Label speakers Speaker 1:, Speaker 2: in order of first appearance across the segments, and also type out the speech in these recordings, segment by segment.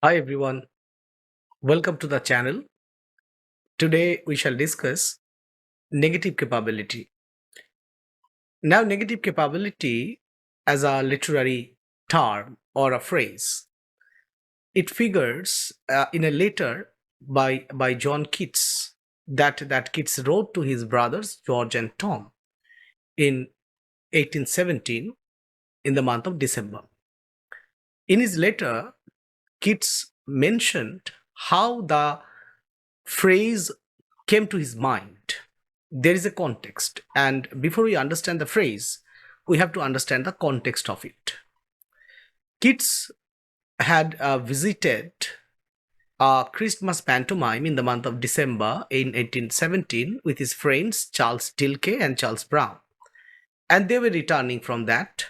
Speaker 1: Hi everyone, welcome to the channel. Today we shall discuss negative capability. Now, negative capability as a literary term or a phrase, it figures in a letter by John Keats that Keats wrote to his brothers George and Tom in 1817 in the month of December. In his letter, Keats mentioned how the phrase came to his mind. There is a context, and before we understand the phrase, we have to understand the context of it. Keats had visited a Christmas pantomime in the month of December in 1817 with his friends Charles Dilke and Charles Brown, and they were returning from that.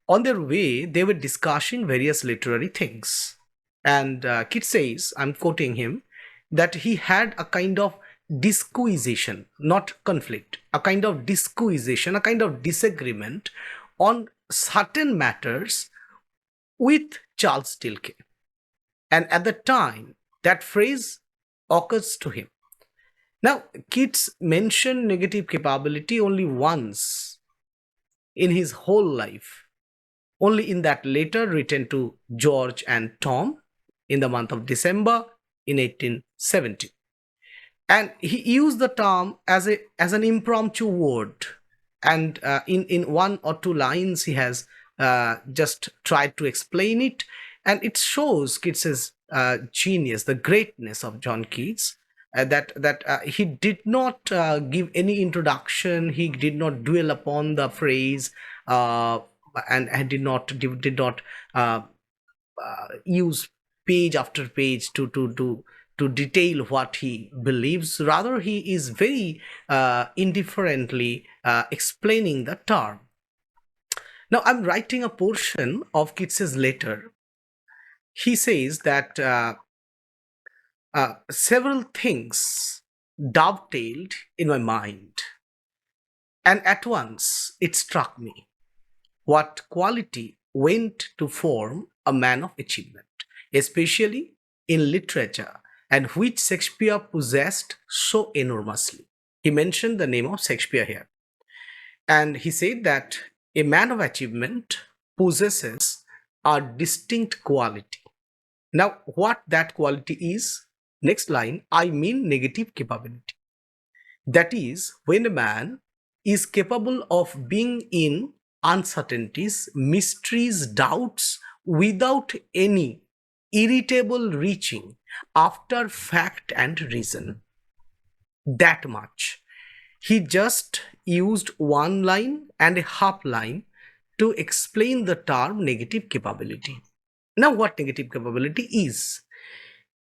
Speaker 1: On their way, they were discussing various literary things. And Keats says, I'm quoting him, that he had a kind of disquisition, not conflict, a kind of disquisition, a kind of disagreement on certain matters with Charles Tilke. And at the time, that phrase occurs to him. Now, Keats mentioned negative capability only once in his whole life, only in that letter written to George and Tom in the month of December in 1870. And he used the term as an impromptu word, and in one or two lines he has just tried to explain it, and it shows Keats's genius, the greatness of John Keats. That he did not give any introduction, he did not dwell upon the phrase, and did not use page after page to detail what he believes. Rather, he is very indifferently explaining the term. Now, I'm writing a portion of Keats's letter. He says that several things dovetailed in my mind, and at once it struck me what quality went to form a man of achievement, especially in literature, and which Shakespeare possessed so enormously. He mentioned the name of Shakespeare here. And he said that a man of achievement possesses a distinct quality. Now, what that quality is? Next line, I mean negative capability. That is, when a man is capable of being in uncertainties, mysteries, doubts, without any irritable reaching after fact and reason. That much. He just used one line and a half line to explain the term negative capability. Now, what negative capability is?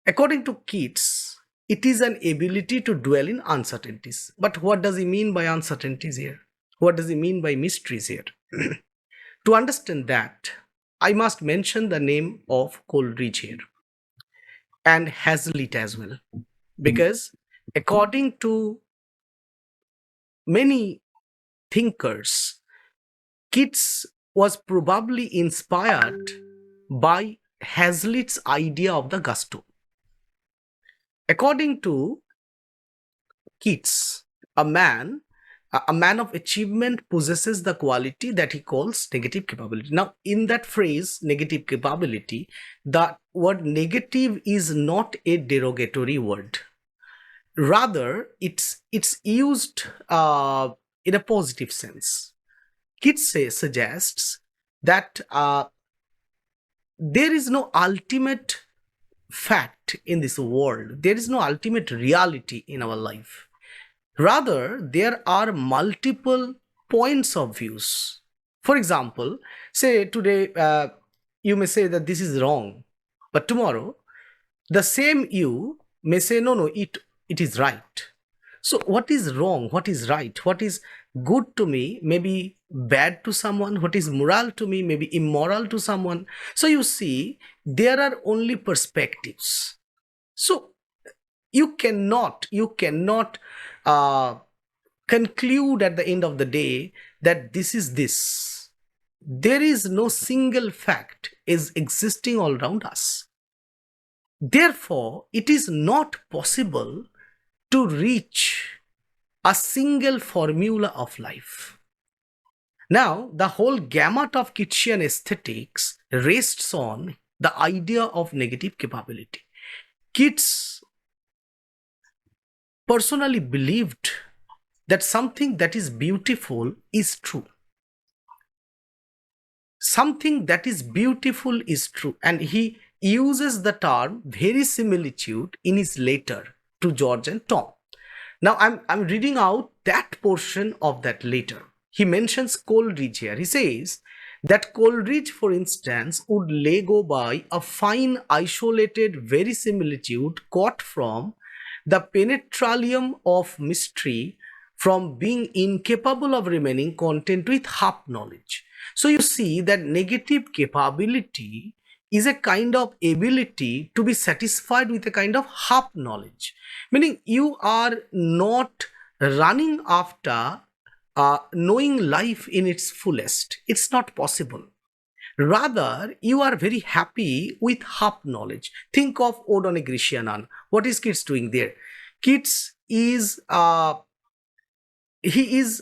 Speaker 1: According to Keats, it is an ability to dwell in uncertainties. But what does he mean by uncertainties here? What does he mean by mysteries here? To understand that, I must mention the name of Coleridge here and Hazlitt as well, because according to many thinkers, Keats was probably inspired by Hazlitt's idea of the gusto. According to Keats, a man of achievement possesses the quality that he calls negative capability. Now, in that phrase, negative capability, the word negative is not a derogatory word. Rather, it's used in a positive sense. Keats suggests that there is no ultimate fact in this world. There is no ultimate reality in our life. Rather, there are multiple points of views. For example, say today you may say that this is wrong, but tomorrow the same you may say no, it is right. So what is wrong, what is right, what is good to me may be bad to someone, what is moral to me may be immoral to someone. So you see, there are only perspectives. So you cannot conclude at the end of the day that this is this. There is no single fact is existing all around us. Therefore, it is not possible to reach a single formula of life. Now, the whole gamut of Keatsian aesthetics rests on the idea of negative capability. Keats personally believed that something that is beautiful is true. Something that is beautiful is true. And he uses the term verisimilitude in his letter to George and Tom. Now I'm reading out that portion of that letter. He mentions Coleridge here. He says that Coleridge, for instance, would lay go by a fine isolated verisimilitude caught from the penetralium of mystery, from being incapable of remaining content with half knowledge. So you see that negative capability is a kind of ability to be satisfied with a kind of half knowledge, meaning you are not running after knowing life in its fullest. It's not possible. Rather, you are very happy with half knowledge. Think of Odone Grecianan. What is Keats doing there? Keats is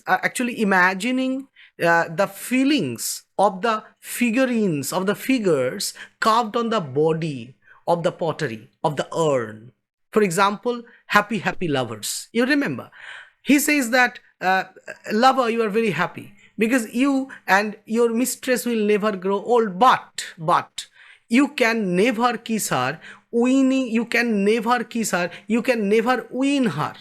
Speaker 1: actually imagining the feelings of the figurines, of the figures carved on the body of the pottery, of the urn. For example, happy, happy lovers. You remember, he says that, lover, you are very happy because you and your mistress will never grow old, but you can never kiss her, winning, you can never kiss her, you can never win her.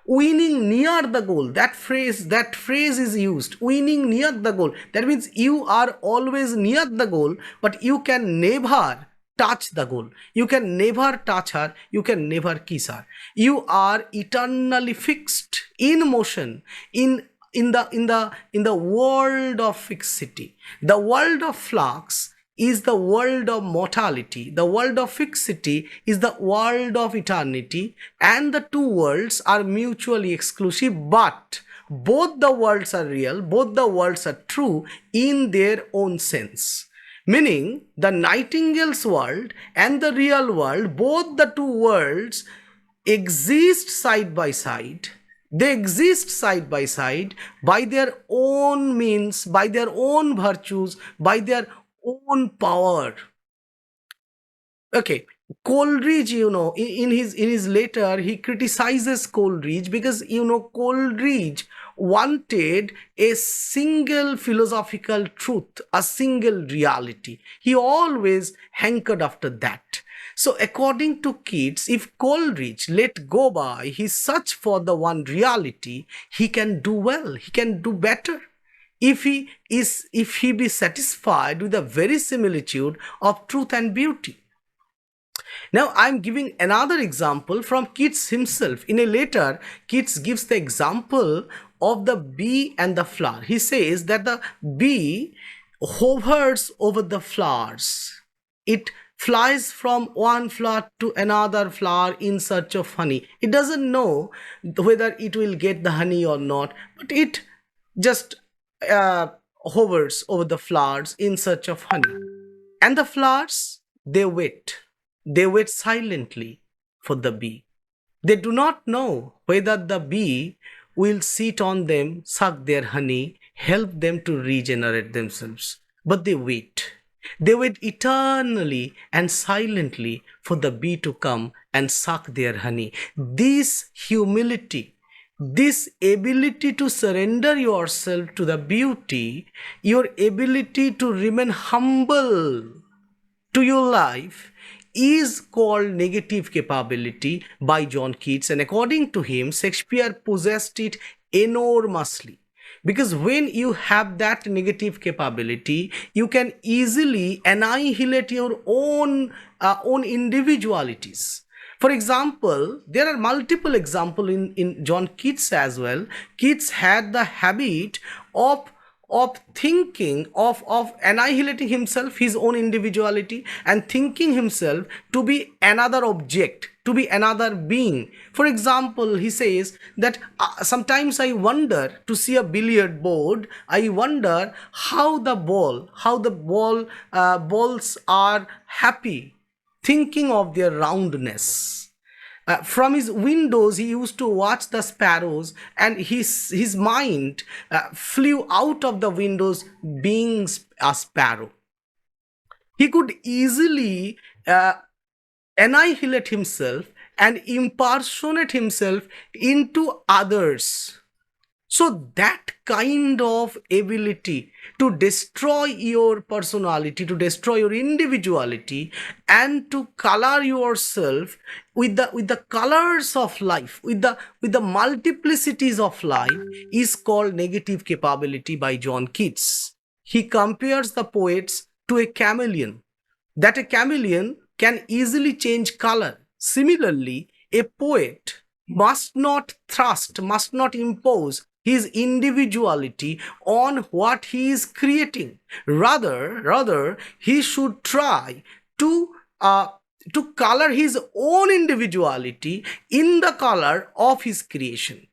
Speaker 1: Winning near the goal, that phrase is used, winning near the goal. That means you are always near the goal, but you can never touch the goal. You can never touch her, you can never kiss her. You are eternally fixed in motion, in the world of fixity. The world of flux is the world of mortality. The world of fixity is the world of eternity, and the two worlds are mutually exclusive, but both the worlds are real, both the worlds are true in their own sense. Meaning, the nightingale's world and the real world, both the two worlds exist side by side. They exist side by side by their own means, by their own virtues, by their own power. Okay, Coleridge, in his letter, he criticizes Coleridge because Coleridge wanted a single philosophical truth, a single reality. He always hankered after that. So according to Keats, if Coleridge let go by his search for the one reality, he can do well, he can do better. If he be satisfied with the verisimilitude of truth and beauty. Now I'm giving another example from Keats himself. In a letter, Keats gives the example of the bee and the flower. He says that the bee hovers over the flowers. It flies from one flower to another flower in search of honey. It doesn't know whether it will get the honey or not, but it just hovers over the flowers in search of honey. And the flowers, they wait. They wait silently for the bee. They do not know whether the bee will sit on them, suck their honey, help them to regenerate themselves. But they wait. They wait eternally and silently for the bee to come and suck their honey. This humility, this ability to surrender yourself to the beauty, your ability to remain humble to your life, is called negative capability by John Keats, and according to him, Shakespeare possessed it enormously. Because when you have that negative capability, you can easily annihilate your own individualities. For example, there are multiple examples in John Keats as well. Keats had the habit of thinking of annihilating himself, his own individuality, and thinking himself to be another object, to be another being. For example, he says that sometimes I wonder, to see a billiard board, I wonder how the balls are happy thinking of their roundness. From his windows, he used to watch the sparrows, and his mind flew out of the windows being a sparrow. He could easily annihilate himself and impersonate himself into others. So, that kind of ability to destroy your personality, to destroy your individuality, and to color yourself with the colors of life, with the multiplicities of life, is called negative capability by John Keats. He compares the poets to a chameleon, that a chameleon can easily change color. Similarly, a poet must not impose his individuality on what he is creating. Rather, he should try to uh, to color his own individuality in the color of his creation.